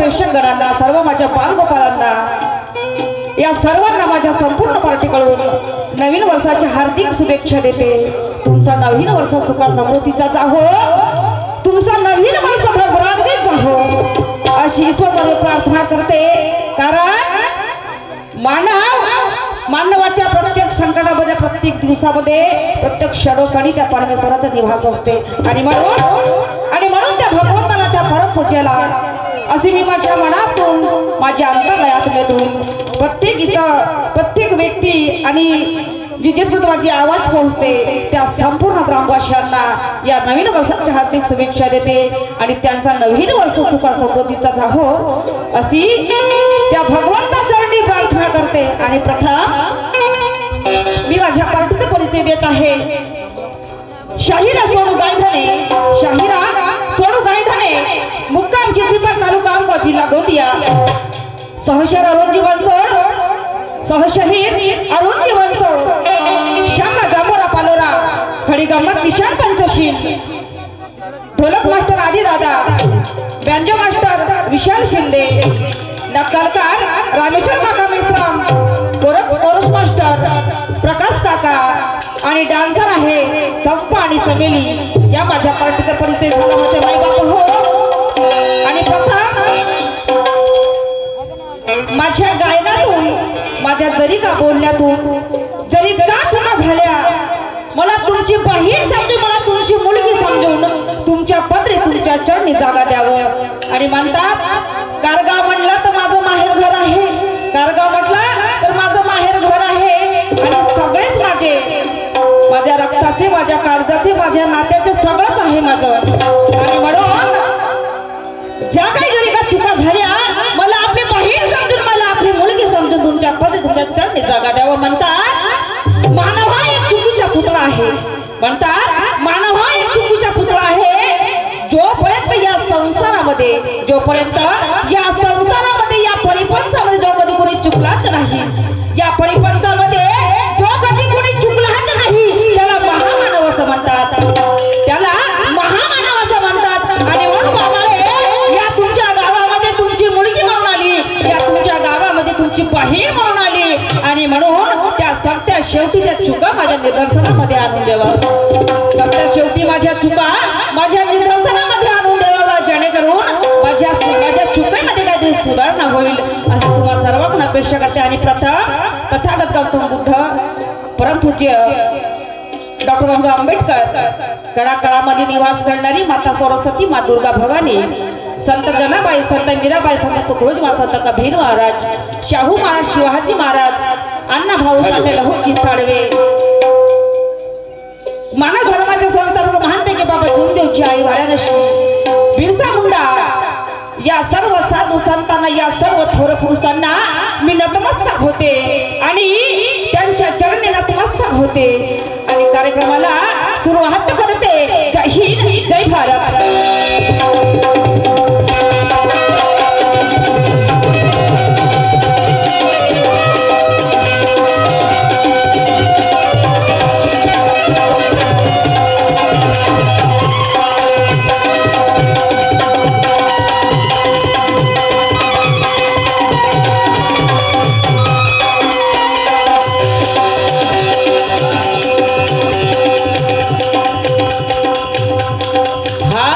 प्रेक्षकगणांना, सर्व माझ्या बालगोपालांना, या सर्वांना माझ्या संपूर्ण पार्टीकडून नवीन वर्षाच्या हार्दिक शुभेच्छा देते। तुमचा नवीन वर्ष सुखा समृद्धीचा जाहो, तुमचा नवीन वर्ष भरभराटीत जाहो अशी ईश्वराकडे प्रार्थना करते। कारण मानवाच्या प्रत्येक संकटामध्ये, प्रत्येक दिवसामध्ये, प्रत्येक क्षणोक्षणी त्या परमेश्वराचा निवास असते आणि म्हणून त्या भगवंताला, त्या परमपूज्याला असे मी माझ्या मनातून, माझ्या अंतर्मयातून प्रत्येक व्यक्ती आणि जिथपर्यंत माझी आवाज पोहोचते त्या संपूर्ण ग्रामवासियांना या नवीन वर्षाच्या हार्दिक शुभेच्छा देते आणि त्यांचा नवीन वर्ष सुखा समृद्धीचा जाहो अशी त्या भगवंताचरणी प्रार्थना करते। आणि प्रथम मी माझ्या पार्टीचा परिचय देत आहे। शाहिरा सोनू गायधने, शाहिरा सोनू गायधने, मुक्काम किरपा तालुका आंबा जिल्हा गोंदिया, सहशर अरुणजी बनसोड, सहशहीद अरुणजी बनसोड, श्यामा जांभोरा पालोरा, खडी गंमत निशान पंचशील, ढोलक मास्टर आदी दादा, बँजो मास्टर विशाल शिंदे, नक्कलकार रामेश्वर काका मिश्राम, कोरस मास्टर प्रकाश काका आणि डान्सर आहे चंपा आणि चमेली। या माझ्या पार्टीचा परिचय झाला माझे माई बाप हो। आणि प्रथम माझ्या गायनातून, माझ्या जरी का बोलण्यातून, जरी का चुका झाल्या, मला तुमची बहीण समजून, मला तुमची मुलगी समजून तुमच्या पदरी, तुमच्या चरणी जागा द्यावं। आणि म्हणतात कारगाव म्हणलं तर माझं माहेर घर आहे, कारगाव म्हटलं तर माझं माहेर घर आहे आणि सगळेच माझ्या रक्ताचे, माझ्या काळजाचे, माझ्या नात्याचे सगळंच आहे माझं। आणि म्हणून ज्या काही जरी का चुका झाल्या, मला आपली बहीण समजून, मला आपली मुलगी समजून तुमच्या पदरी, तुमच्या चरणी जागा द्यावं। म्हणतात मानव हा एक चुकीचा पुतळा आहे, म्हणतात मानव हा एक चुकीचा पुतळा आहे। जोपर्यंत या संसारामध्ये, जोपर्यंत या संसारामध्ये, या परिपंचामध्ये जो कधी कोणी चुकलाच नाही, या परिपंचामध्ये जो कधी कोणी चुकलाच नाही, त्याला महामानव असं म्हणतात, त्याला महामानव असं म्हणतात। आणि म्हणून बाबा या तुमच्या गावामध्ये तुमची मुलगी म्हणून आली, या तुमच्या गावामध्ये तुमची बहीण म्हणून आली आणि म्हणून त्या सत्या शेवटी त्या चुका माझ्या निदर्शनामध्ये आणून द्यावा, सत्या शेवटी माझ्या चुका माझ्या निदर्शनामध्ये आणून द्यावा, जेणेकरून माझ्या चुकांमध्ये काहीतरी सुधारणा होईल अशी तुम्हा सर्वांना अपेक्षा करते। आणि प्रथम तथागत गौतम बुद्ध, परमपूज्य डॉक्टर बाबासाहेब आंबेडकर, कडाकडामध्ये निवास करणारी माता सरस्वती, माता दुर्गा भवानी, संत जनाबाई, संत मीराबाई, संत तुकडोजी महाराज, संत कबीर महाराज, शाहू महाराज, शिवाजी महाराज, अण्णा भाऊ साठे, लहुजी साळवे, मानव धर्माचे संस्थापक महंत के बाबा झुमदेवची आई वाराणसी, बिरसा मुंडा, या सर्व साधू संतांना, या सर्व थोर पुरुषांना मी नतमस्तक होते आणि त्यांच्या चरणी नतमस्तक होते आणि कार्यक्रमाला सुरुवात करते। जय हिंद, जय भारत। हा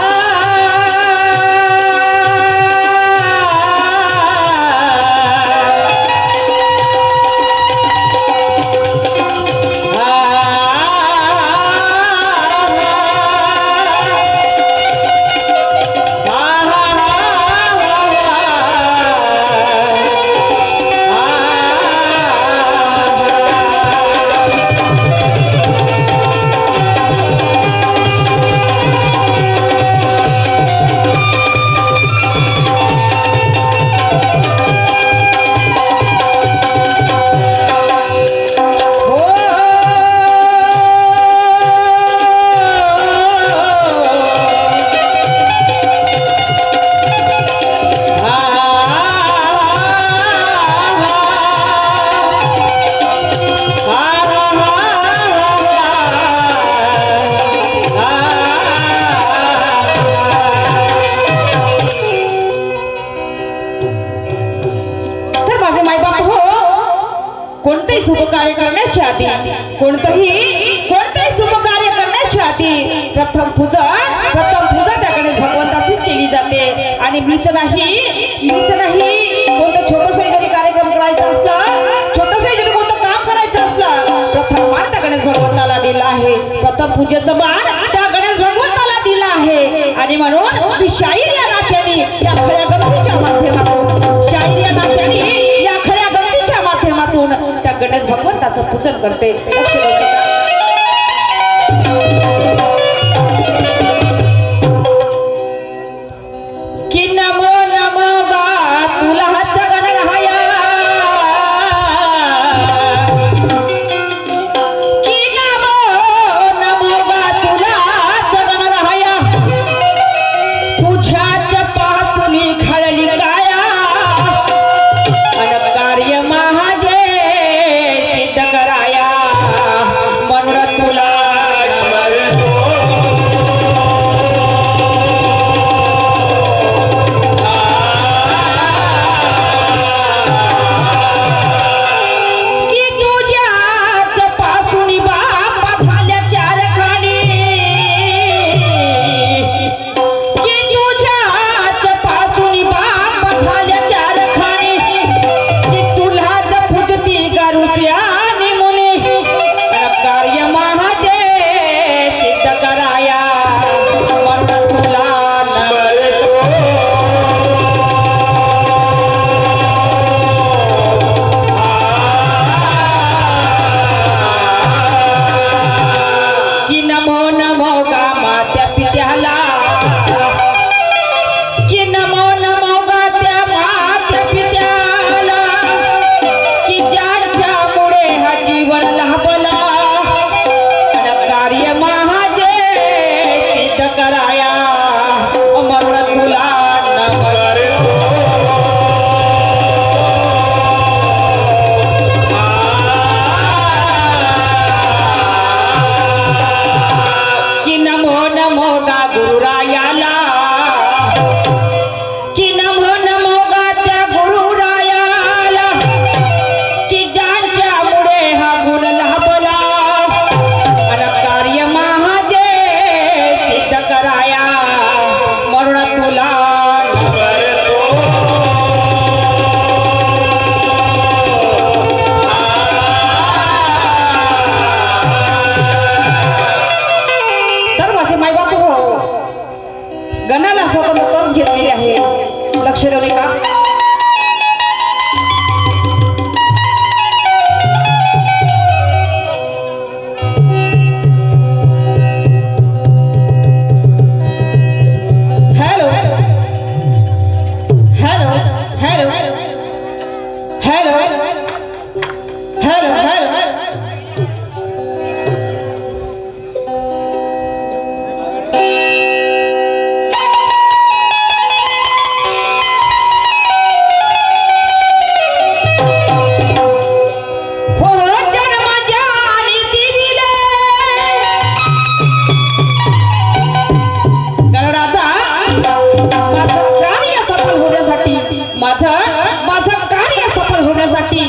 कोणतेही शुभ कार्य करण्याच्या आधी कोणतेही शुभ कार्य करण्याच्या आधी प्रथम पूजा त्या गणेश भगवंताचीच केली जाते। आणि मीच नाही कोणतं छोटंसं जरी कार्यक्रम करायचा असला छोटंसं जरी कोणतं काम करायचं असलं प्रथम मान त्या गणेश भगवंताला दिला आहे। प्रथम पूजेचं मान त्या गणेश भगवंताला दिला आहे। आणि म्हणून मी शाहीर या नात्याने या खऱ्या गमतीच्या माध्यमातून त्या गणेश भगवंताचं पूजन करते। की नमो नमो गा तुला जगन राया, की नमो नमो गा तुला जगन राया, तुझ्याच पासून खळली काया अन कार्य महाजे सिद्ध कराया म्हणून तुला गणाला स्वतंत्रच घेतलेली आहे। लक्ष देऊ नका। Hello hello hello hello hello hello माझं कार्य सफल होण्यासाठी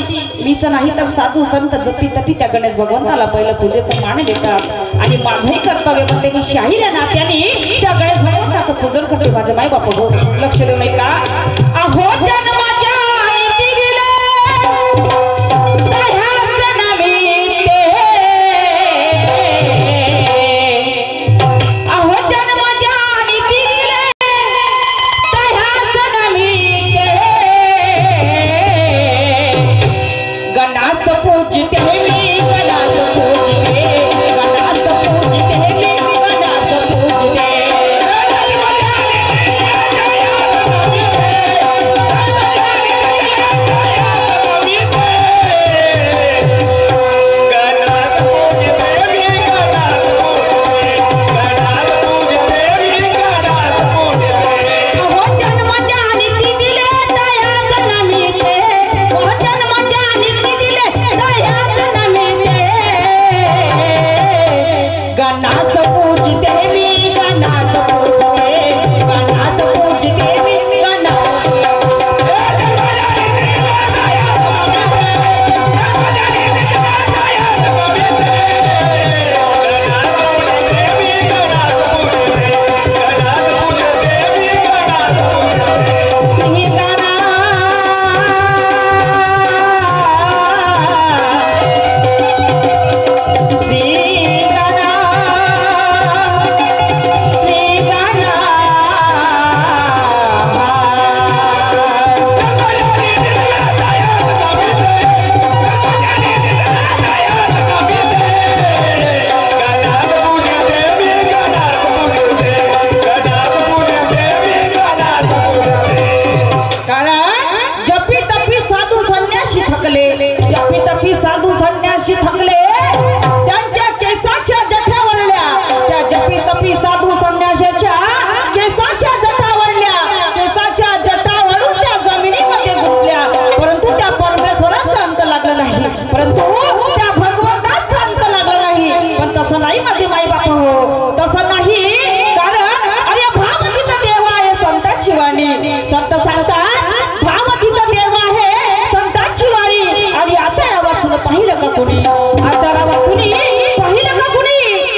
मीच नाही तर साधू संत जपी तपी त्या गणेश भगवंताला पहिलं पूजेचं मान देतात। आणि माझंही कर्तव्य म्हणते मी शाहीर या नात्याने त्या गणेश भगवंताचं पूजन करते। माझे माय बाप हो लक्ष देऊ नये का। अहो जन्माच्या संत सांगतात भावकीत देव आहे संतांची वारी आणि आचारा वाचून पाहिलं का कोणी आचारा वाचून पाहिलं का कोणी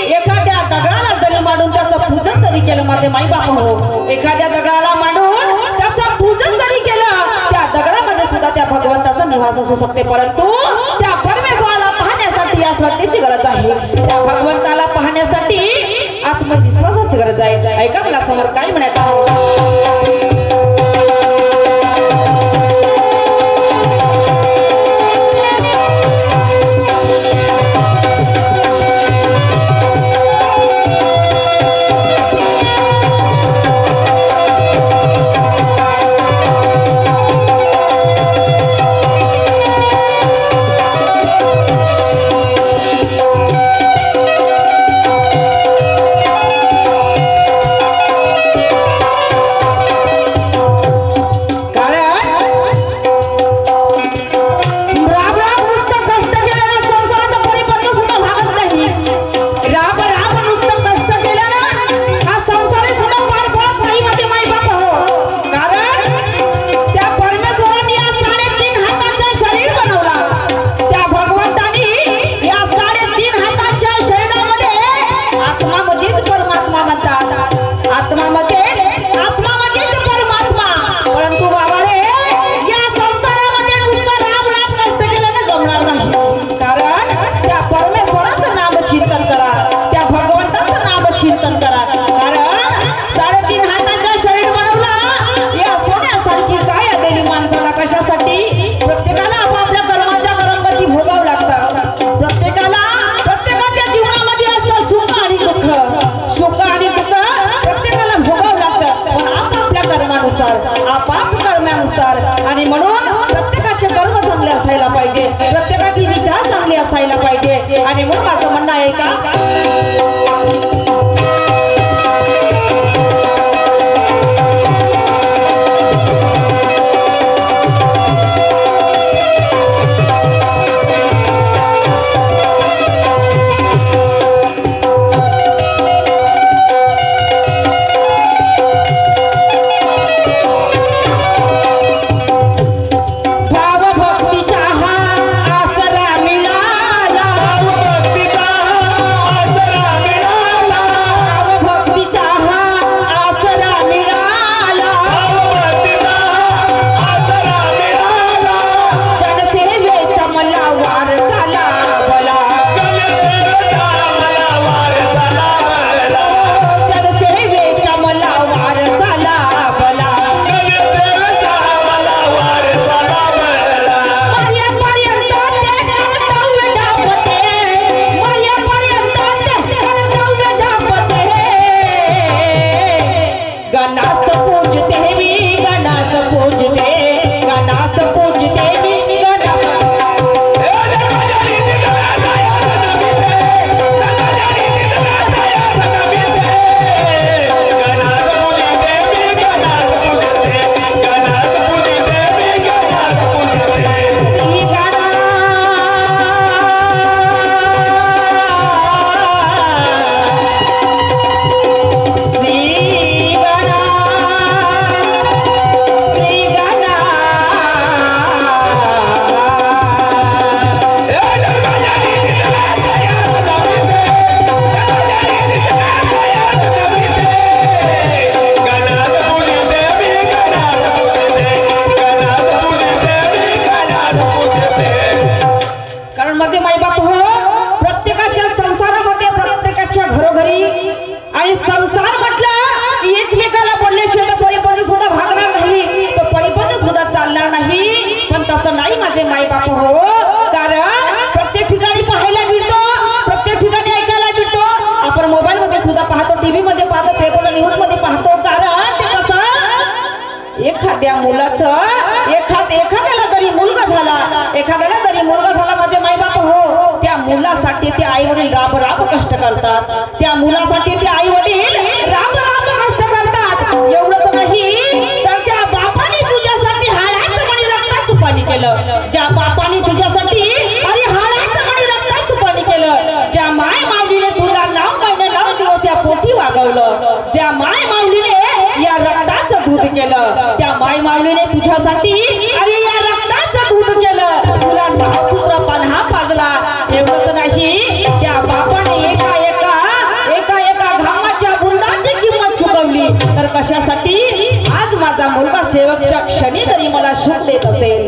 एखाद्या दगडाला जरी मांडून त्याचं पूजन जरी केलं माझे माई बाप हो एखाद्या दगडाला मांडून त्याचं पूजन जरी केलं त्या दगडामध्ये सुद्धा त्या भगवंताचा निवास असू शकते परंतु त्या परमेश्वराला पाहण्यासाठी या श्रद्धेची गरज आहे त्या भगवंताला पाहण्यासाठी आत्मविश्वासाची गरज आहे ऐका मला समोर काय म्हणायचं आहे आणि म्हणून प्रत्येकाचे कर्म चांगले असायला पाहिजे प्रत्येकाचे विचार चांगले असायला पाहिजे आणि म्हणून माझं म्हणणं आहे का एखाद्या मुलाचं एखाद्याला जरी मुलगा झाला माझे माई बाप हो त्या मुलासाठी ते आई वडील राब राब कष्ट करतात त्या मुलासाठी ते आई वडील राब राब कष्ट करतात एवढंच नाही तर त्या बापाने तुझ्यासाठी हाडाचं मणी रक्ताचं पाणी केलं ज्या बापाने तुझ्यासाठी अरे हाडाचं मणी रक्ताचं पाणी केलं ज्या माय माऊलीने तुला 9 दिवस या पोटी वागवलं ज्या माय माऊलीने या रक्ताचं दूध केलं त्या आई माऊलीने तुझ्यासाठी अरे या रक्ताचं दूध केलं, तुला नावसूत्र पन्हा पाजला. एवढंच नाही, त्या बापाने एका एका एका एका घामाच्या बुंदाची किंमत चुकवली. तर कशासाठी? आज माझा मुलगा शेवटच्या क्षणी जरी मला सुख देत असेल,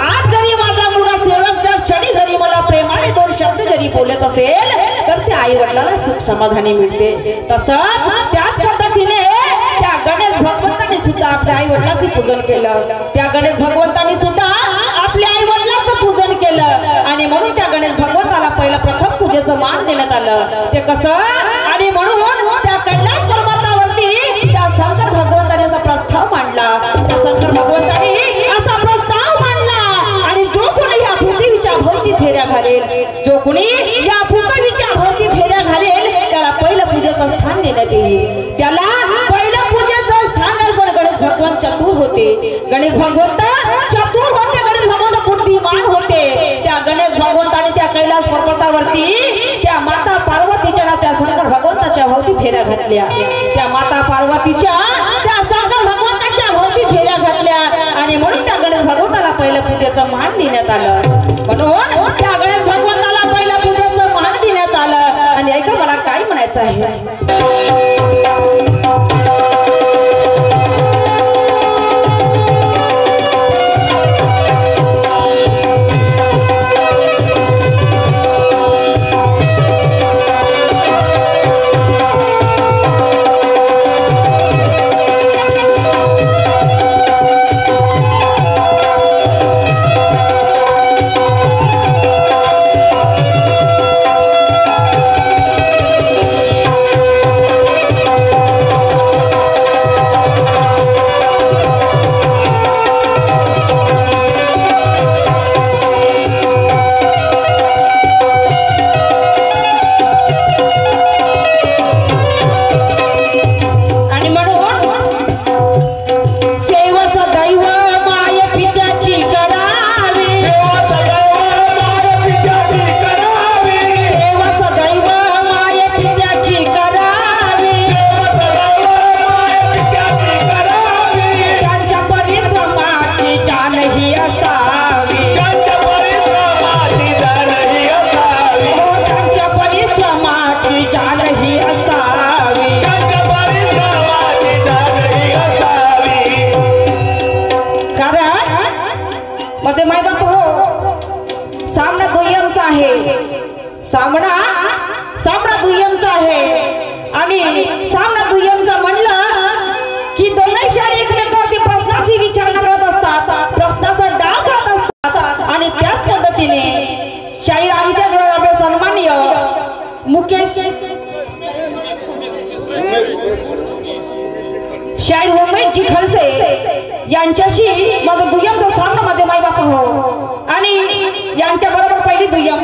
आज जरी माझा मुलगा शेवटच्या क्षणी जरी मला प्रेमाने दोन शब्द जरी बोलत असेल, तर त्या आई वडिलाला सुख समाधानी मिळते. तसंच त्याच पद्धतीने त्या गणेश भगवंतांनी सुद्धा आपल्या आई वडिलांचे पूजन केलं. त्या गणेश भगवंतांनी सुद्धा आपल्या आई वडिलांचं पूजन केलं. आणि म्हणून त्या गणेश भगवंताला पहिलं प्रथम पूजेचं मान देण्यात आलं. ते कसं? आणि म्हणून त्या कैलास पर्वतावरती त्या शंकर भगवंताने असा प्रस्ताव मांडला. त्या शंकर भगवंताने असा प्रस्ताव मांडला, आणि जो कोणी या पृथ्वीच्या भोवती फेऱ्या घालेल, जो कोणी या पृथ्वीच्या भोवती फेऱ्या घालेल, त्याला पहिलं पूजेचं स्थान देण्यात येईल. त्याला पहिलं पूजेचं स्थान. पण गणेश भगवान चतुर होते, गणेश भगवंत चतुर होते, गणेश भगवंत बुद्धिमान होते. त्या गणेश भगवंताने त्या कैलास पर्वतावरती त्या माता पार्वतीच्या ना त्या शंकर भगवंताच्या भोवती फेऱ्या घातल्या. त्या माता पार्वतीच्या त्या शंकर भगवंताच्या भोवती फेऱ्या घातल्या. आणि म्हणून त्या गणेश भगवंताला पहिलं पूजेचं मान देण्यात आलं. म्हणून त्या गणेश भगवंताला पहिलं पूजेचं मान देण्यात आलं. आणि ऐका, मला काय म्हणायचं आहे, सामना दुय्यमचा आहे. आणि सामना दुय्यमचा म्हणलं की दोन्ही शाळी एकमेकांवरती प्रश्नाची विचारणा करत असतात, प्रश्नाचा डाव करत असतात. आणि त्याच पद्धतीने शाहीर आमच्या आपले सन्माननीय मुकेश शाहीर उमेशजी खडसे यांच्याशी माझा दुय्यमचा सामना माझे माई बाप हो. आणि यांच्या बरोबर पहिली दुय्यम,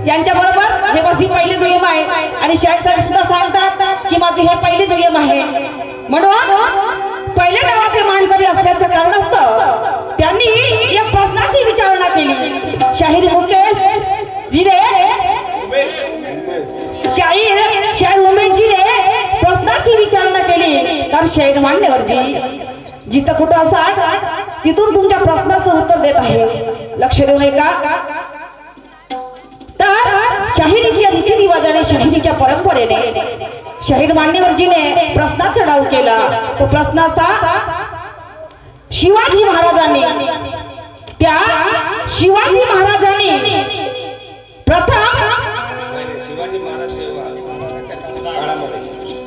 यांच्या बरोबर हे माझी पहिली दुय्यम आहे. आणि शाहीर साहेब सुद्धा सांगतात की माझी हे पहिली दुय्यम आहे. म्हणून पहिल्या नावाचे मानकरी असल्याच्या कारणास्तव त्यांनी एक प्रश्नाची विचारणा केली. शाहीर मुकेश जीने शाहीर उमेशजीने प्रश्नाची विचारणा केली. तर शाहीर मान्यवरजी जिथं कुठं असाल तिथून तुमच्या प्रश्नाचं उत्तर देत आहे. लक्ष देऊ नये का? तर शाहिरीच्या रीतिरिवाजाने, शाहिरीच्या परंपरेने शाहीर मान्यवरजीने प्रश्नाचा डाव केला. तो प्रश्न असा, शिवाजी महाराजांनी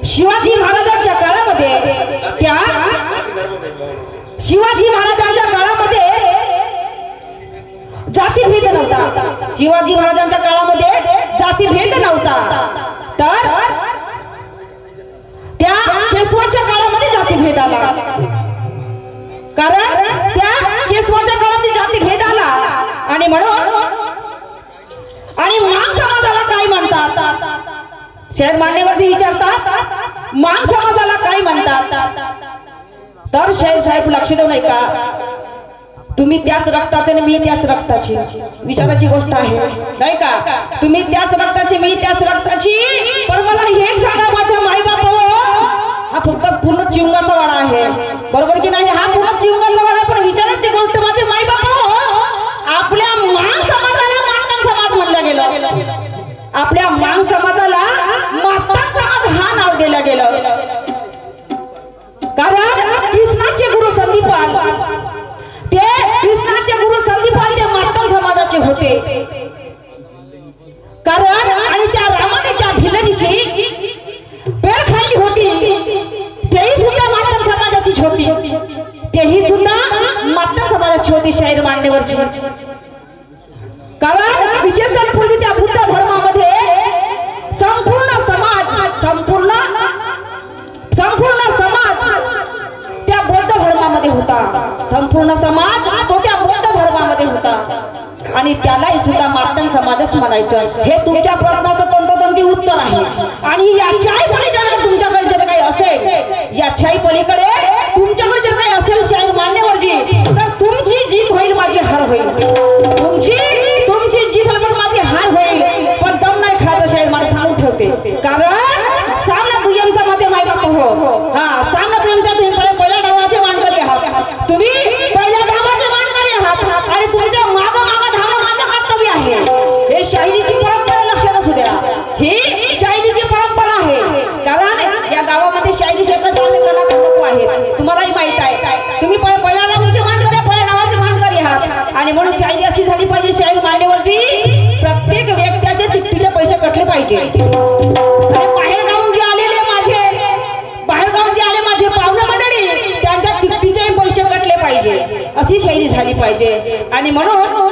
शिवाजी महाराजांच्या काळामध्ये जातीभेद नव्हता. शिवाजी महाराजांच्या काळामध्ये जातीभेद नव्हता. तर त्या पेशवाच्या काळामध्ये जातीभेद आला. कारण त्या पेशवाच्या काळात जातीभेद आला. आणि म्हणून मांग समाजाला काय म्हणतात? शाहीर मान्यवरजी विचारतात, मांग समाजाला काय म्हणतात? तर शाहीर साहेब लक्ष देऊ नये का? तुम्ही त्याच रक्ताचे आणि मी त्याच रक्ताची, विचाराची गोष्ट आहे नाही का? तुम्ही त्याच रक्ताचे, मी त्याच रक्ताची. पण मला हे सांगा माझ्या माई बाप, हा फक्त पूर्ण चिवंगाचा वाडा आहे, बरोबर की नाही? हा पूर्ण चिवंगाचा वाडा. पण विचारायची गोष्ट माझे माई बापा, आपल्या मांग समाजाला मातांग समाज म्हणलं गेलं. आपल्या मांग समाजाला मातांग समाज हा नाव दिलं गेलं. कारण कृष्णाचे गुरु संदीपान, ते कृष्णाचे गुरु संदीपान ते मातांग समाजाचे होते. कारण आणि त्या रामाने त्या भिलनीची पेर खाल्ली होती, तेही सुद्धा मातांग समाजाचीच होती. तेही सुद्धा मातांग समाजाची होती शाहीर मांडेवरची. कारण विशेषण पूर्वी त्या बुद्ध धर्मामध्ये संपूर्ण समाज त्या बौद्ध धर्मामध्ये होता. संपूर्ण समाज तो त्या बौद्ध धर्मामध्ये होता आणि त्यालाही सुद्धा मातांग समाजच म्हणायचं. हे तुमच्या प्रश्नाचं तंतोतंती उत्तर आहे. आणि याच्याही पलीकडे तुमच्याकडे जर काही असेल, याच्याही पलीकडे तुमच्याकडे जर काही असेल शाहीर मान्यवरजी, तर तुमची जीत होईल, माझी हार होईल. तुमची जीत होईल पण माझी हार होईल. पण दम नाही खायचं शाहीर मला सांगून ठेवते. कारण सामना दुय्यमचा माझे माय बाप हो. हा सामना दुय्यमचा तुम्ही पहिल्या डावाचे मानकरी आहात. तुम्ही पहिल्या डावाचे मानकरी आहात आणि तुमच्या माग धावणं माझं कर्तव्य आहे. हे शाहिरीची परंपरा लक्षात असू द्या. ही शाहिरीची परंपरा आहे. कारण या गावामध्ये शाहिरी क्षेत्रात अनेक कलाकार लोक आहेत, तुम्हालाही माहित आहे. तुम्ही पहिल्या डावाचे मानकरी, पहिल्या डावाचे मानकरी आहात आणि म्हणून शाहिरी अशी झाली पाहिजे शाहीर मांडेवरती प्रत्येक व्यक्तीचे तिकटीचे पैसे कटले पाहिजे. आणि बाहेरगावून जे आले माझे पाहुणे मंडळी, त्यांच्या तिकटीचे पैसे कटले पाहिजे, अशी शाहिरी झाली पाहिजे. आणि म्हणून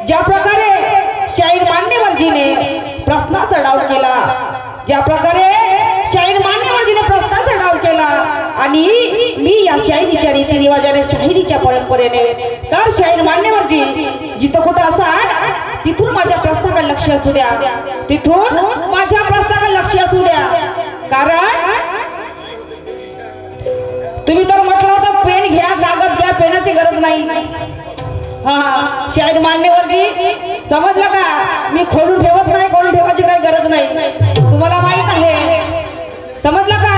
ज्या प्रकारे शाहीर मान्यवरजीने प्रश्नाचा डाव केला, ज्या प्रकारे शाहीर मान्यवरजीने प्रश्नाचा डाव केला आणि मी या शाहिरीच्या रीतिरिवाजाने शाहिरीच्या परंपरेने तर शाहीर मान्यवरजी जिथं कुठं असाल तिथून माझ्या प्रश्नाकडे लक्ष असू द्या, तिथून माझ्या प्रश्नाकडे लक्ष असू द्या. कारण तुम्ही तर म्हटलं होतं पेन घ्या, कागद घ्या, पेनाची गरज नाही. हा शाहीर मान्यवरजी समजलं का? मी खोलून ठेवत नाही, खोलून ठेवायची काही गरज नाही, तुम्हाला माहित आहे. समजलं का?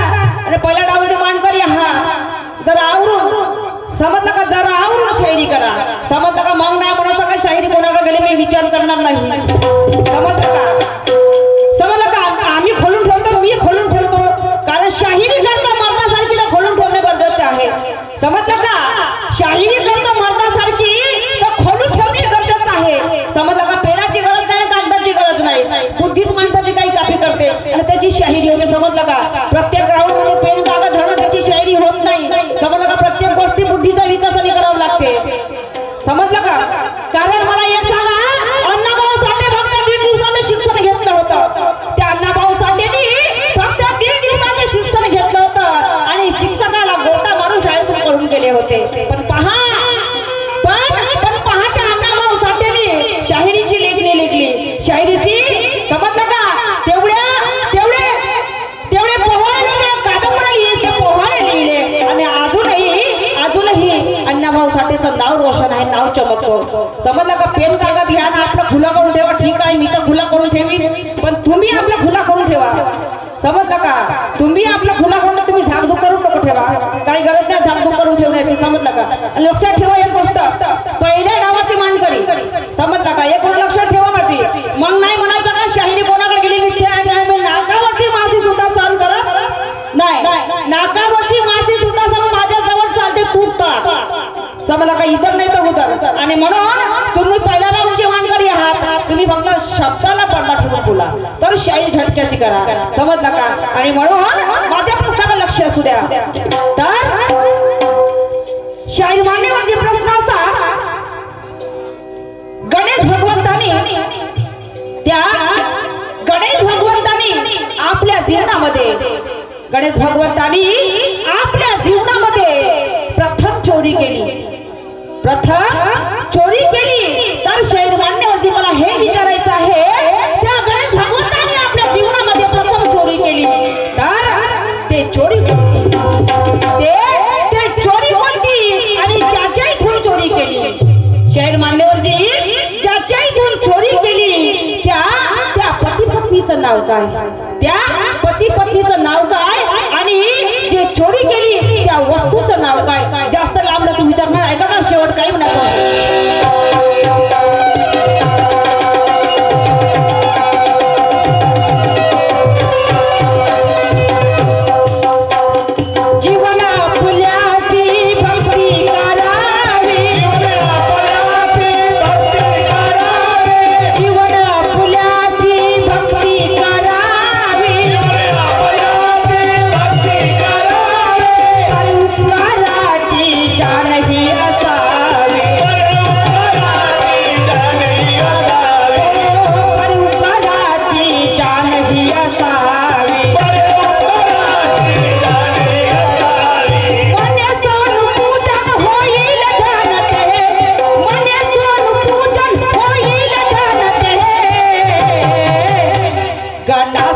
आणि पहिल्या डावचे मानकरी आहात, जरा आवरून समजलं का? जरा आवरून शाहिरी करा. समजलं का? मग नाही म्हणायचं का शाहिरी कोणाला गेले मी विचार करणार नाही. समजलं का? समजलं का? आम्ही खोलून ठेवतो, मी खोलून ठेवतो, कारण शाहिरी करता मर्दासारखी तर खोलून ठेवणे गरजेचे आहे. समजलं का? शाहिरी करता मर्दासारखी तर खोलून ठेवणे गरजेचं आहे. समजलं का? पेनाची गरज नाही, कागदाची गरज नाही, बुद्धीच माणसाची काही काफी करते आणि त्याची शाहिरी होते. समजलं का? प्रत्येक राऊंड मध्ये पेन कागद धरणं त्याची शाहिरी होत नाही. समजलं का? कारण मला एक सांगा, अण्णाभाऊ साठे फक्त 1.5 दिवसाचं शिक्षण घेतलं होतं. त्या अण्णाभाऊ साठेंनी फक्त 1.5 दिवसाचं शिक्षण घेतलं होतं आणि शिक्षकाला गोटा मारून शाळेतून पळून गेले होते. पण पहा त्या अण्णाभाऊ साठेंनी शाहिरीची लेखणी लिहिली. शाहिरीची समजलं का? तेवढे पोवाडे लिहिले, कादंबऱ्या लिहिले, ते पोवाडे लिहिले आणि अजूनही अण्णाभाऊ साठेचं नाव रोशन आहे, नाव चमकतो. समजलं का? पेन कागद घ्या ना, आपलं खुला करून ठेवा. ठीक आहे, मी तर खुला करून ठेवी, पण तुम्ही आपला खुला करून ठेवा. समजलं का? तुम्ही आपला खुला करून, तुम्ही झाकझूक करून नको ठेवा. काही गरज नाही झाकझूक करून ठेवण्याची. समजलं का? लक्षात ठेवा एक गोष्ट, पहिल्या गावाची मानकरी. समजलं का? एक लक्षात ठेवा माझी. मग नाही म्हणायचं का शाहिरी कोणाकडे गेली मिथ्या आहे. नाकावरची मासी सुद्धा सहन करत नाही. नाकावरची मासी सुद्धा सर्व माझ्या जवळ चालते तुटतात. समजलं का? इतर नाही तर उतर. आणि म्हणून तुम्ही पहिल्या राऊंडची मानकरी आहात. तुम्ही फक्त शब्दाला पडदा ठेवून बोला, तर शाहीर झटक्याची करा. समजलं का? आणि म्हणून माझ्या प्रश्नाला लक्ष असू द्या. तर शाहीर मान्यवरचे प्रश्न असा, गणेश भगवंतानी आपल्या जीवनामध्ये प्रथम चोरी केली. तर शाहीर मान्यवरजी मला हे विचारायचं आहे, त्या गणेश भगवंतानी आपल्या जीवनामध्ये प्रथम चोरी केली, तर ते चोरी कोणती आणि ज्याच्या इथून चोरी केली? शाहीर मान्यवरजी ज्याच्या इथून चोरी केली त्या पती पत्नीचं नाव काय? त्या पती पत्नीचं नाव काय आणि जे चोरी केली त्या वस्तूचं नाव काय? जास्त लांब न तुम्ही विचारणार, ऐका ना, शेवट काय म्हणायचं. गणा